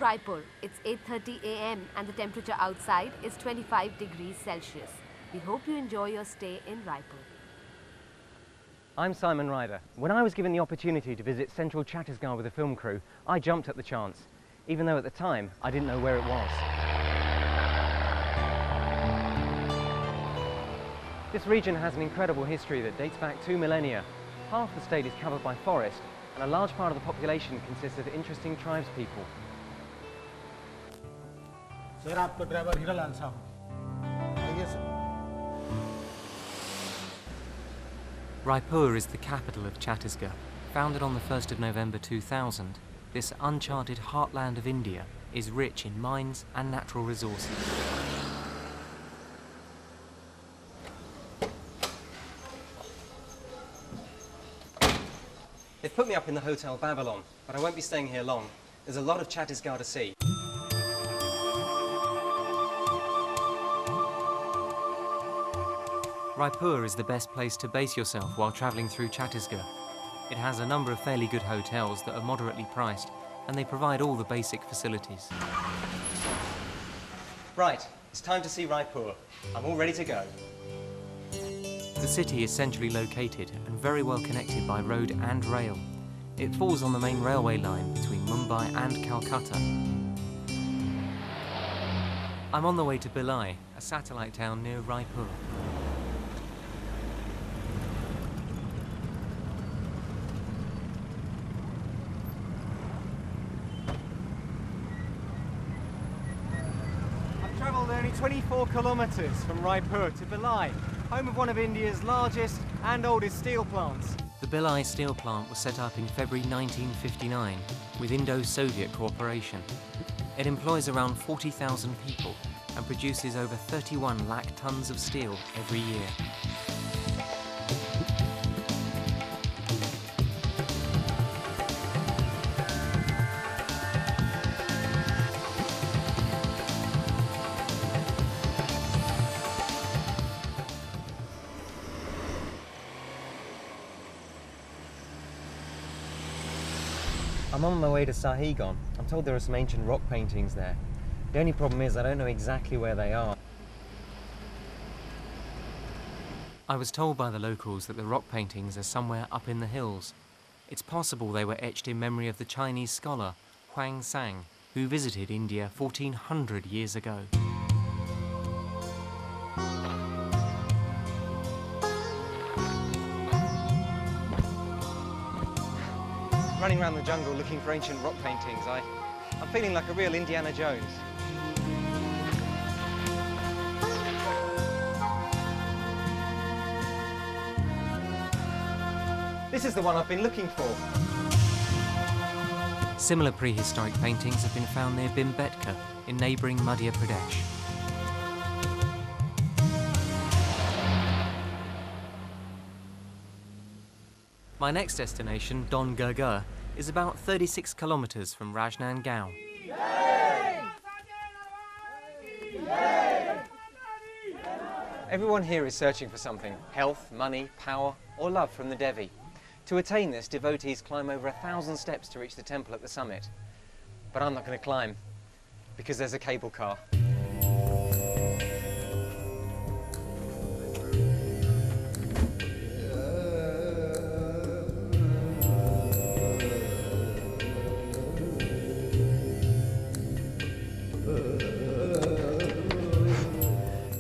Raipur. It's 8:30 a.m. and the temperature outside is 25 degrees Celsius. We hope you enjoy your stay in Raipur. I'm Simon Ryder. When I was given the opportunity to visit central Chhatisgarh with a film crew, I jumped at the chance, even though at the time I didn't know where it was. This region has an incredible history that dates back 2 millennia. Half the state is covered by forest, and a large part of the population consists of interesting tribespeople. Sir आपका driver Hira Lal साहब आइए sir. Raipur is the capital of Chhatisgarh. Founded on the 1st of November 2000, this uncharted heartland of India is rich in mines and natural resources. They've put me up in the Hotel Babylon, but I won't be staying here long. There's a lot of Chhatisgarh to see. Raipur is the best place to base yourself while travelling through Chhatisgarh. It has a number of fairly good hotels that are moderately priced, and they provide all the basic facilities. Right, it's time to see Raipur. I'm all ready to go. The city is centrally located and very well connected by road and rail. It falls on the main railway line between Mumbai and Calcutta. I'm on the way to Bhilai, a satellite town near Raipur. I've travelled only 24 kilometres from Raipur to Bhilai, home of one of India's largest and oldest steel plants. The Bhilai steel plant was set up in February 1959 with Indo-Soviet cooperation. It employs around 40,000 people and produces over 31 lakh tons of steel every year. I'm on my way to Sahigon. I'm told there are some ancient rock paintings there. The only problem is I don't know exactly where they are. I was told by the locals that the rock paintings are somewhere up in the hills. It's possible they were etched in memory of the Chinese scholar Huang Sang, who visited India 1400 years ago. Running around the jungle looking for ancient rock paintings, I'm feeling like a real Indiana Jones. This is the one I've been looking for. Similar prehistoric paintings have been found near Bhimbetka in neighbouring Madhya Pradesh. My next destination, Don Gargar, is about 36 kilometres from Rajnandgaon. Everyone here is searching for something: health, money, power, or love from the Devi. To attain this, devotees climb over 1,000 steps to reach the temple at the summit. But I'm not going to climb, because there's a cable car.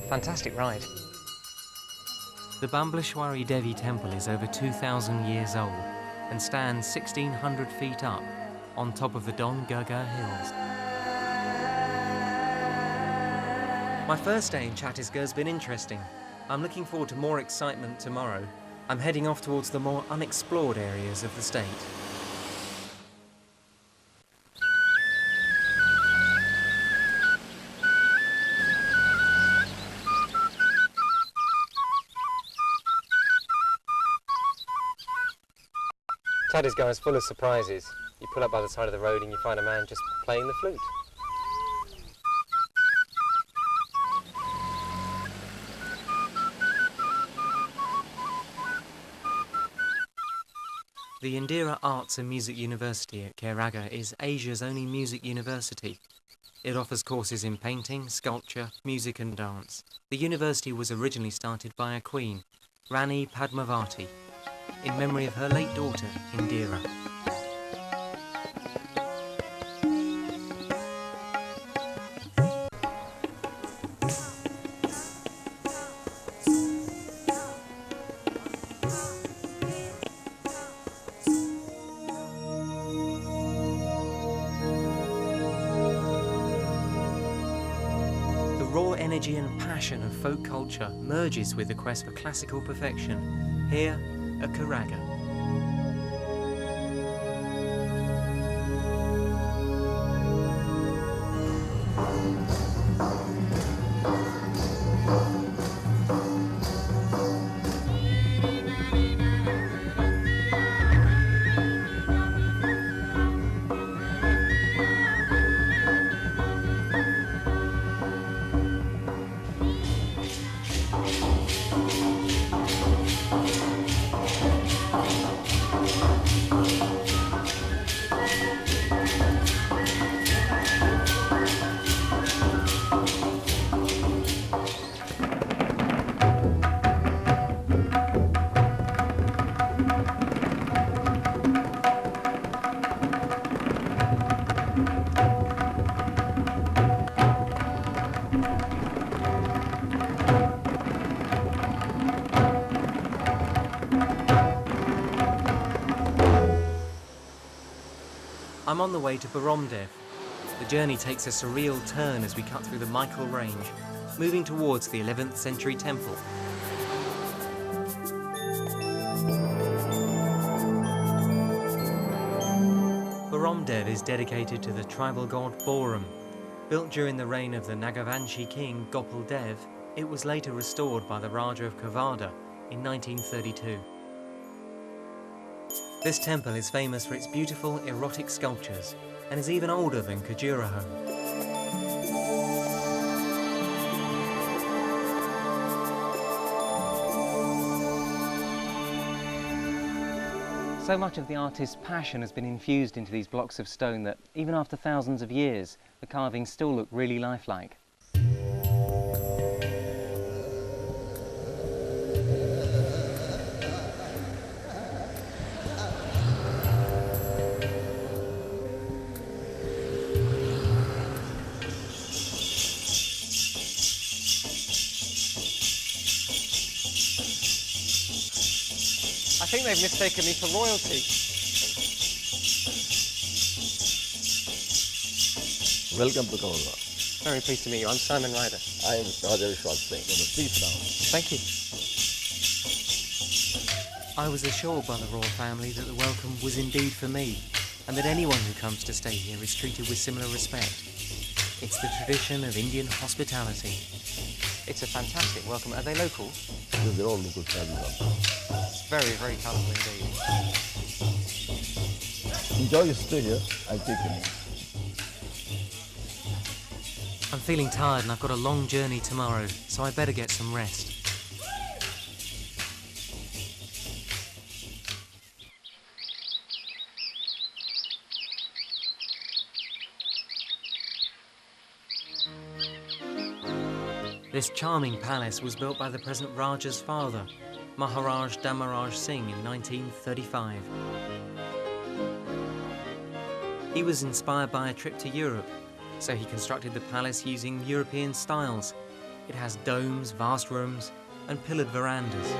Fantastic ride. The Bambleshwari Devi temple is over 2,000 years old and stands 1,600 feet up on top of the Don Gargar hills. My first day in Chhatisgarh has been interesting. I'm looking forward to more excitement tomorrow. I'm heading off towards the more unexplored areas of the state. Chhatisgarh is full of surprises. You pull up by the side of the road and you find a man just playing the flute. The Indira Arts and Music University at Kairaga is Asia's only music university. It offers courses in painting, sculpture, music and dance. The university was originally started by a queen, Rani Padmavati, in memory of her late daughter, Indira. The raw energy and passion of folk culture merges with the quest for classical perfection, here at Kairaga. I'm on the way to Baromdev. The journey takes a surreal turn as we cut through the Michael Range, moving towards the 11th century temple. Baromdev is dedicated to the tribal god Borum. Built during the reign of the Nagavanshi king Gopal Dev, it was later restored by the Raja of Kavada in 1932. This temple is famous for its beautiful erotic sculptures and is even older than Khajuraho. So much of the artist's passion has been infused into these blocks of stone that, even after thousands of years, the carvings still look really lifelike. I think they've mistaken me for royalty. Welcome to Kairaga. Very pleased to meet you. I'm Simon Ryder. I am Raja Vishwat Singh. Please sit down. Thank you. I was assured by the royal family that the welcome was indeed for me, and that anyone who comes to stay here is treated with similar respect. It's the tradition of Indian hospitality. It's a fantastic welcome. Are they local? Yes, they're all local families. It's very, very colourful indeed. Enjoy your stay here. I'll take you. I'm feeling tired and I've got a long journey tomorrow, so I better get some rest. This charming palace was built by the present Raja's father, Maharaj Damaraj Singh, in 1935. He was inspired by a trip to Europe, so he constructed the palace using European styles. It has domes, vast rooms, and pillared verandas.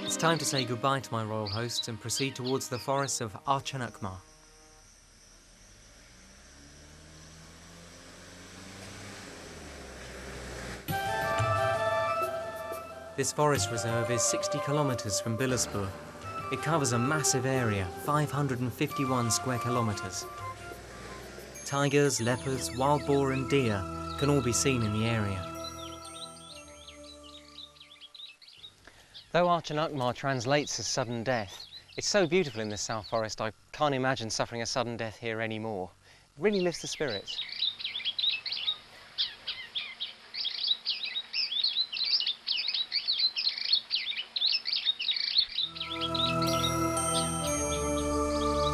It's time to say goodbye to my royal hosts and proceed towards the forests of Archanakmar. This forest reserve is 60 kilometres from Bilaspur. It covers a massive area, 551 square kilometres. Tigers, leopards, wild boar and deer can all be seen in the area. Though Archanakmar translates as sudden death, it's so beautiful in this South Forest I can't imagine suffering a sudden death here anymore. It really lifts the spirits.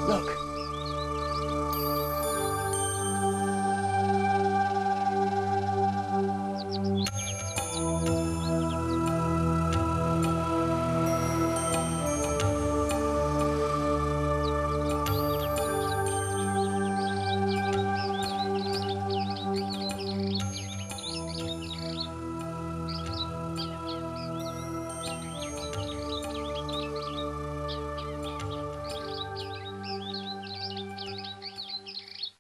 Look!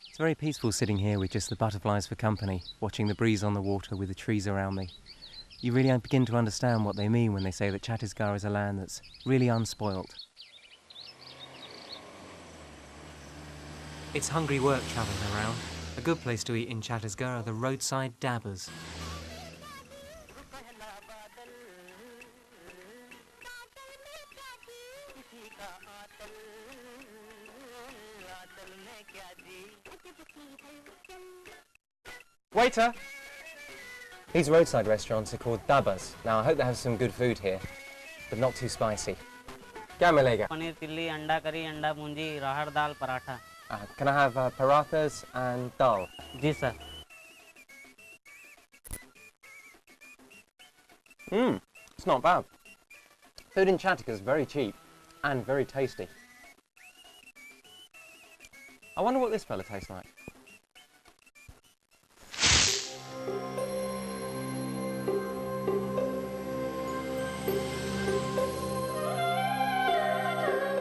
It's very peaceful sitting here with just the butterflies for company, watching the breeze on the water with the trees around me. You really begin to understand what they mean when they say that Chhatisgarh is a land that's really unspoilt. It's hungry work travelling around. A good place to eat in Chhatisgarh are the roadside dabbas. Waiter! These roadside restaurants are called dabas. Now I hope they have some good food here, but not too spicy. Kya milega? Paneer chilli अंडा curry अंडा भुंजी राहड़ दाल paratha Can I have parathas and dal? जी sir It's not bad. Food in Chhattisgarh is very cheap and very tasty. I wonder what this fella tastes like.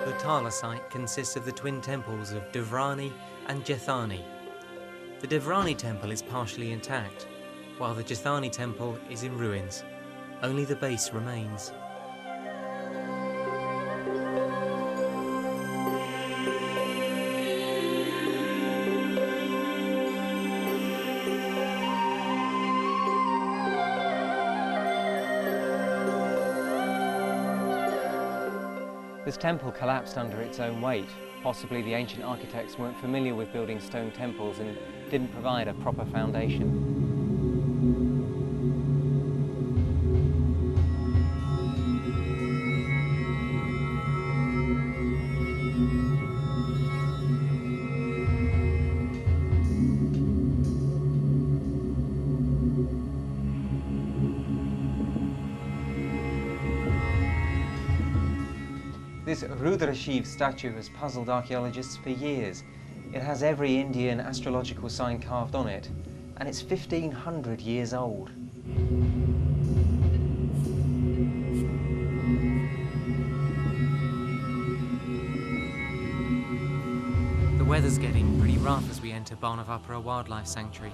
The Tala site consists of the twin temples of Devrani and Jethani. The Devrani temple is partially intact, while the Jethani temple is in ruins. Only the base remains. This temple collapsed under its own weight. Possibly the ancient architects weren't familiar with building stone temples and didn't provide a proper foundation. This Rudra Shiv statue has puzzled archaeologists for years. It has every Indian astrological sign carved on it, and it's 1,500 years old. The weather's getting pretty rough as we enter Banavapura Wildlife Sanctuary.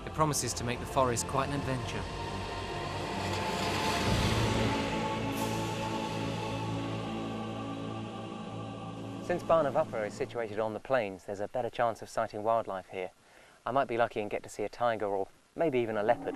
It promises to make the forest quite an adventure. Since Banavapura is situated on the plains, there's a better chance of sighting wildlife here. I might be lucky and get to see a tiger or maybe even a leopard.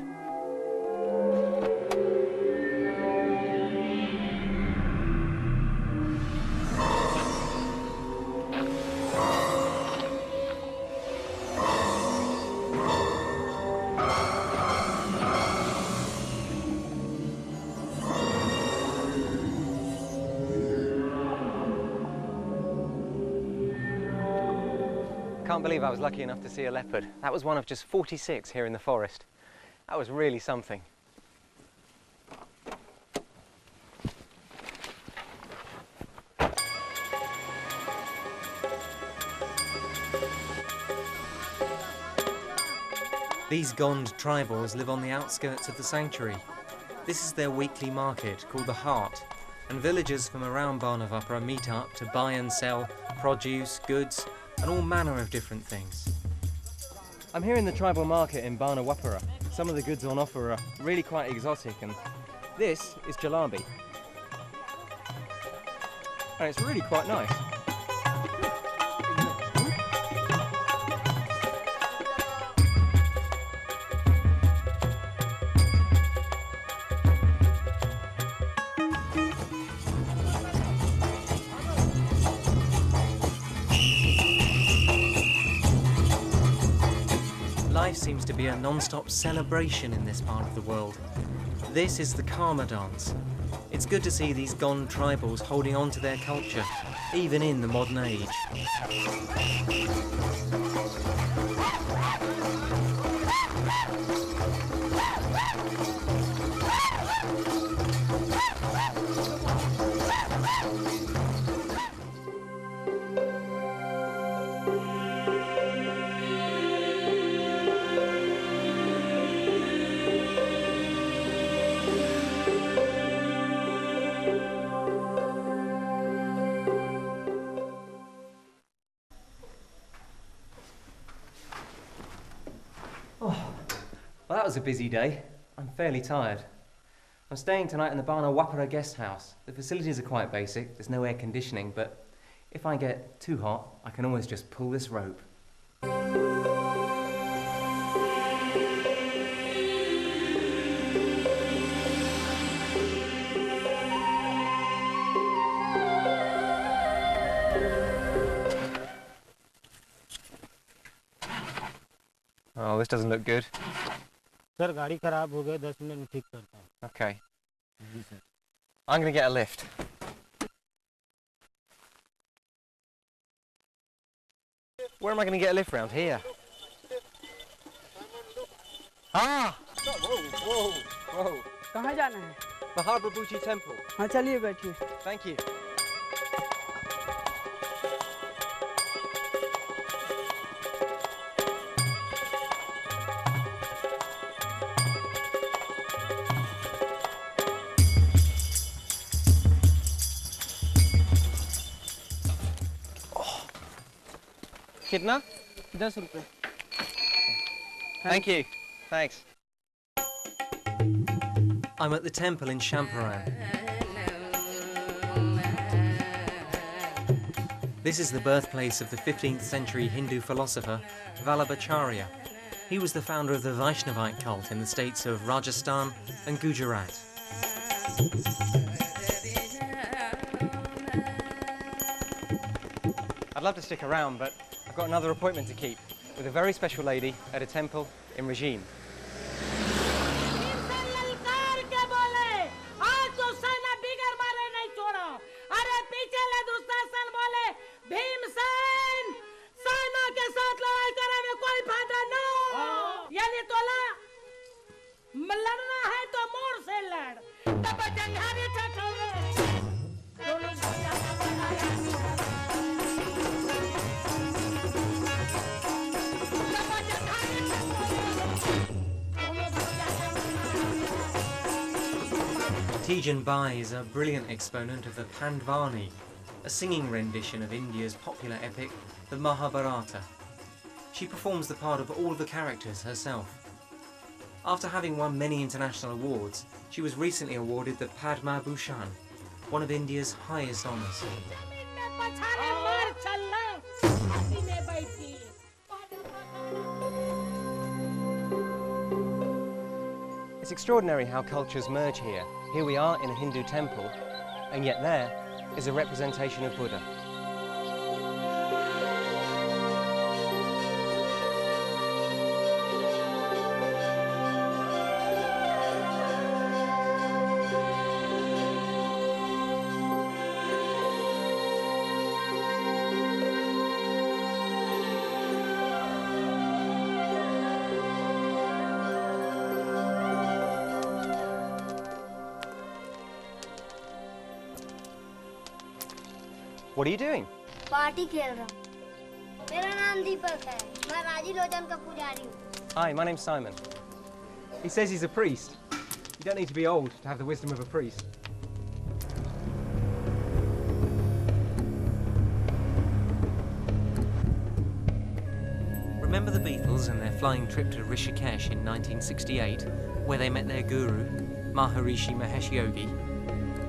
Can't believe I was lucky enough to see a leopard. That was one of just 46 here in the forest. That was really something. These Gond tribals live on the outskirts of the sanctuary. This is their weekly market called the Heart, and villagers from around Banavapura meet up to buy and sell produce, goods, and all manner of different things. I'm here in the tribal market in Banavapura. Some of the goods on offer are really quite exotic, and this is jalebi. And it's really quite nice. Life seems to be a non-stop celebration in this part of the world. This is the Karma dance. It's good to see these Gond tribals holding on to their culture even in the modern age. Well, that was a busy day. I'm fairly tired. I'm staying tonight in the Bana Wapara guest house. The facilities are quite basic, there's no air conditioning, but if I get too hot, I can always just pull this rope. Oh, this doesn't look good. Sir गाड़ी खराब हो गई 10 minute में ठीक करता हूँ. Okay. जी sir. I'm going to get a lift. Where am I going to get a lift round here? Ah! Whoa. कहाँ जाना है? Mahabhuji Temple. हाँ चलिए बैठिए. Thank you. Kitna? 10 रुपए. Thank you. Thanks. I'm at the temple in Champaran. This is the birthplace of the 15th century Hindu philosopher Vallabhacharya. He was the founder of the Vaishnavite cult in the states of Rajasthan and Gujarat. I'd love to stick around, but I've got another appointment to keep with a very special lady at a temple in Regime. Tijan Bai is a brilliant exponent of the Pandvani, a singing rendition of India's popular epic, the Mahabharata. She performs the part of all the characters herself. After having won many international awards, she was recently awarded the Padma Bhushan, one of India's highest honours. It's extraordinary how cultures merge here. Here we are in a Hindu temple, and yet there is a representation of Buddha. What are you doing? Party खेल रहा हूँ. मेरा नाम दीपक है. मैं राजी लोचन का पुजारी हूँ. Hi, my name's Simon. He says he's a priest. You don't need to be old to have the wisdom of a priest. Remember the Beatles and their flying trip to Rishikesh in 1968, where they met their guru, Maharishi Mahesh Yogi?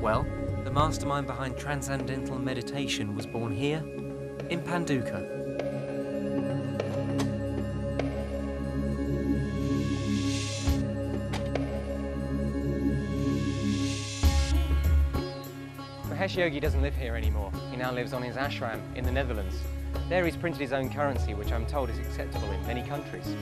Well, the mastermind behind transcendental meditation was born here, in Panduka. Mahesh Yogi doesn't live here anymore. He now lives on his ashram in the Netherlands. There he's printed his own currency, which I'm told is acceptable in many countries.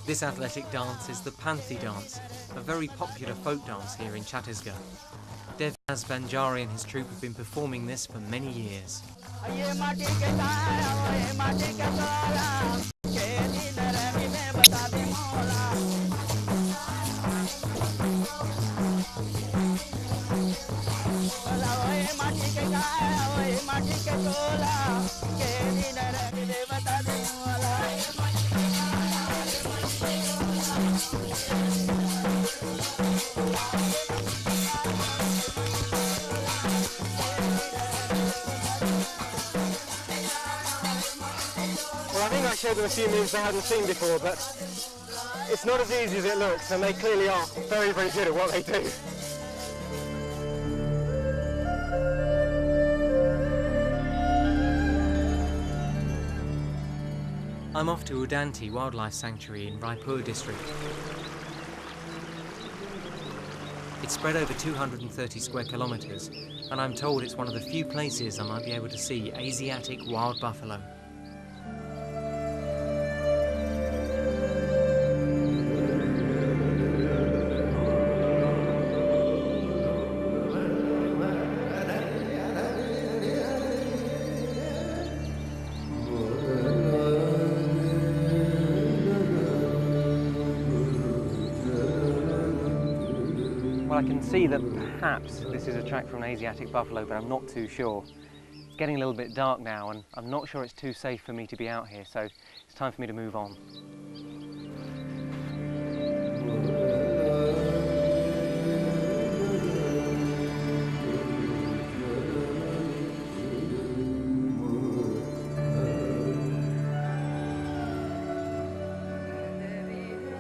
This athletic dance is the Panthi dance, a very popular folk dance here in Chhattisgarh. Devas Banjari and his troupe have been performing this for many years. Well, I think I showed them a few moves they hadn't seen before, but it's not as easy as it looks, and they clearly are very, very good at what they do. I'm off to Udanti Wildlife Sanctuary in Raipur district. It's spread over 230 square kilometres, and I'm told it's one of the few places I might be able to see Asiatic wild buffalo. Well, I can see that perhaps this is a track from an Asiatic buffalo, but I'm not too sure. It's getting a little bit dark now, and I'm not sure it's too safe for me to be out here, so it's time for me to move on.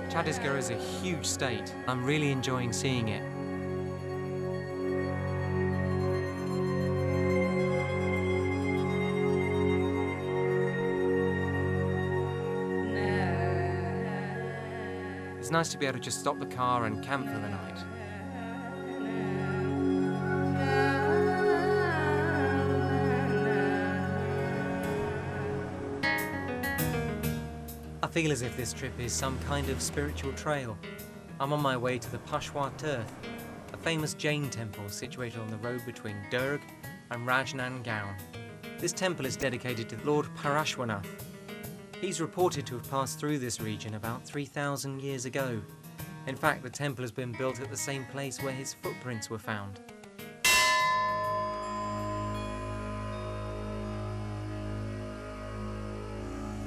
Chhattisgarh is a huge state. I'm really enjoying seeing it. It's nice to be able to just stop the car and camp for the night. I feel as if this trip is some kind of spiritual trail. I'm on my way to the Pashwa Tirth, a famous Jain temple situated on the road between Durg and Rajnandgaon. This temple is dedicated to Lord Parashwanath. He's reported to have passed through this region about 3,000 years ago. In fact, the temple has been built at the same place where his footprints were found.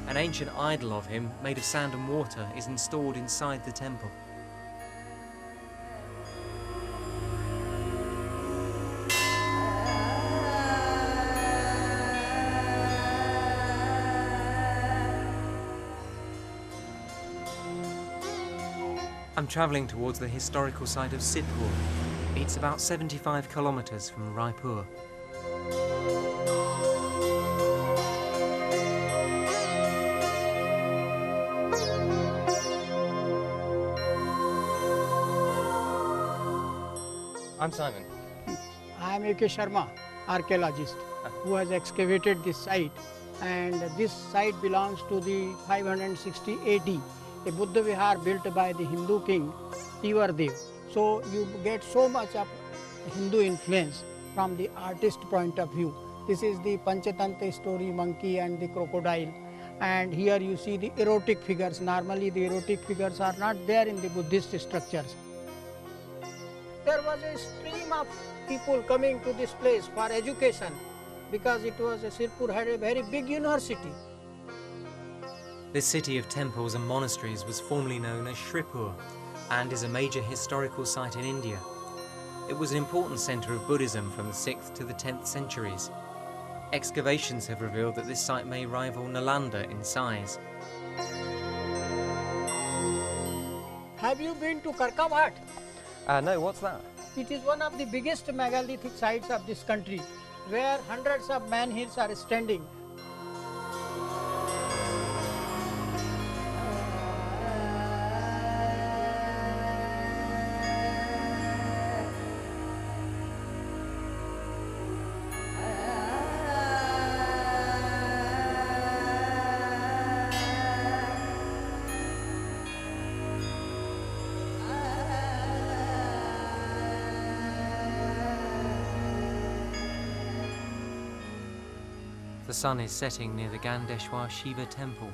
An ancient idol of him, made of sand and water, is installed inside the temple. I'm travelling towards the historical site of Sidhpur. It's about 75 kilometres from Raipur. I'm Simon. I am A.K. Sharma, archaeologist, who has excavated this site, and this site belongs to the 560 AD, a Buddha Vihar built by the Hindu king Tivardev. So you get so much of Hindu influence from the artist point of view. This is the Panchatantra story, monkey and the crocodile, and here you see the erotic figures. Normally the erotic figures are not there in the Buddhist structures. There was a stream of people coming to this place for education because Sirpur had a very big university. This city of temples and monasteries was formerly known as Sripur and is a major historical site in India. It was an important centre of Buddhism from the 6th to the 10th centuries. Excavations have revealed that this site may rival Nalanda in size. Have you been to Karkavat? No, what's that? It is one of the biggest megalithic sites of this country, where hundreds of menhirs are standing. The sun is setting near the Gandeshwar Shiva temple,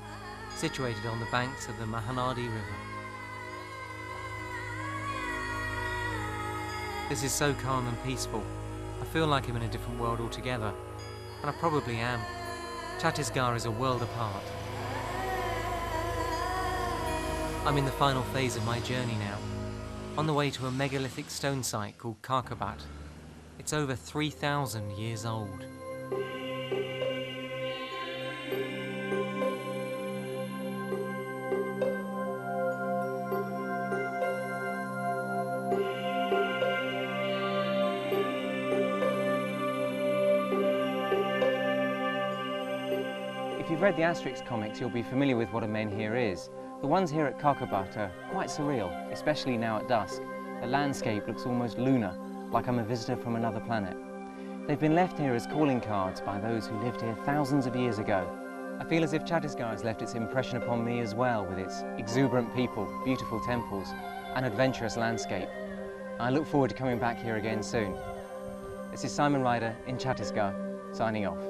situated on the banks of the Mahanadi River. This is so calm and peaceful. I feel like I'm in a different world altogether, and I probably am. Chhatisarh is a world apart. I'm in the final phase of my journey now, on the way to a megalithic stone site called Karkabat. It's over 3,000 years old. If you've read the Asterix comics, you'll be familiar with what a menhir is. The ones here at Karkabat are quite surreal, especially now at dusk. The landscape looks almost lunar, like I'm a visitor from another planet. They've been left here as calling cards by those who lived here thousands of years ago. I feel as if Chhatisarh has left its impression upon me as well, with its exuberant people, beautiful temples, and adventurous landscape. I look forward to coming back here again soon. This is Simon Ryder in Chhatisarh, signing off.